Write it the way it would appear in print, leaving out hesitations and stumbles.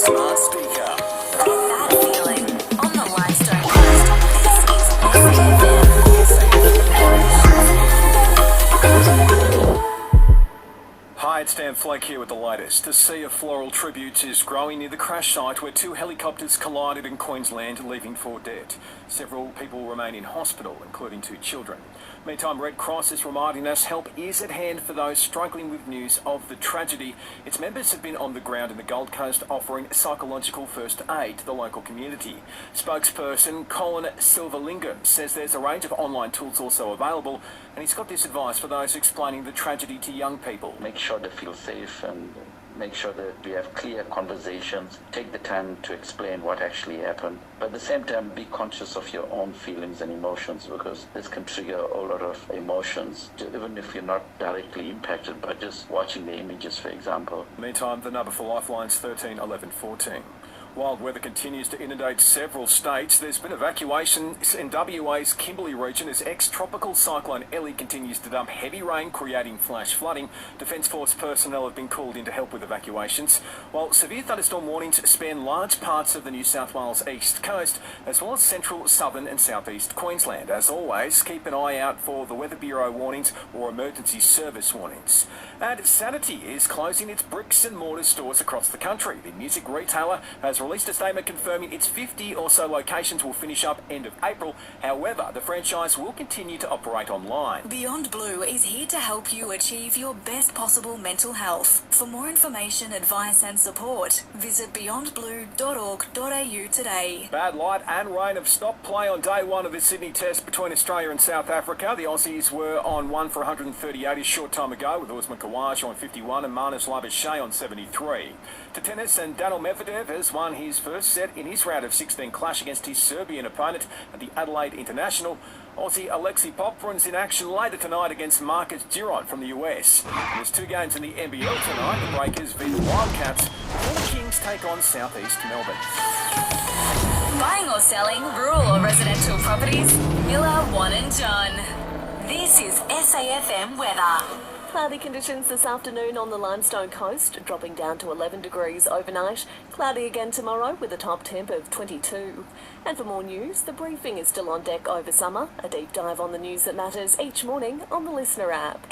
smart speaker. Get that feeling on the Limestone coast. This is SAFM. Hi, it's Flake here with the latest. The sea of floral tributes is growing near the crash site where two helicopters collided in Queensland, leaving 4 dead. Several people remain in hospital, including 2 children. Meantime, Red Cross is reminding us help is at hand for those struggling with news of the tragedy. Its members have been on the ground in the Gold Coast offering psychological first aid to the local community. Spokesperson Colin Silverlingam says there's a range of online tools also available, and he's got this advice for those explaining the tragedy to young people. Make sure they feel safe and make sure that we have clear conversations. Take the time to explain what actually happened. But at the same time, be conscious of your own feelings and emotions, because this can trigger a lot of emotions, even if you're not directly impacted by just watching the images, for example. Meantime, the number for Lifeline's 13 11 14. Wild weather continues to inundate several states. There's been evacuations in WA's Kimberley region as ex-tropical cyclone Ellie continues to dump heavy rain, creating flash flooding. Defence Force personnel have been called in to help with evacuations, while severe thunderstorm warnings span large parts of the New South Wales east coast, as well as central, southern and southeast Queensland. As always, keep an eye out for the Weather Bureau warnings or emergency service warnings. And Sanity is closing its bricks and mortar stores across the country. The music retailer has released a statement confirming its 50 or so locations will finish up end of April. However, the franchise will continue to operate online. Beyond Blue is here to help you achieve your best possible mental health. For more information, advice and support, visit beyondblue.org.au today. Bad light and rain have stopped play on day one of the Sydney Test between Australia and South Africa. The Aussies were on 1 for 138 a short time ago, with Usman Khawaja on 51 and Marnus Labuschagne on 73. To tennis, and Daniil Medvedev has won his first set in his round of 16 clash against his Serbian opponent at the Adelaide International. Aussie Alexei Popyrin's in action later tonight against Marcus Giron from the US. And there's 2 games in the NBL tonight. The Breakers v the Wildcats, while the Kings take on Southeast Melbourne. Buying or selling, rural or residential properties, Miller, Wan and John. This is SAFM weather. Cloudy conditions this afternoon on the Limestone coast, dropping down to 11 degrees overnight. Cloudy again tomorrow with a top temp of 22. And for more news, the briefing is still on deck over summer. A deep dive on the news that matters each morning on the Listener app.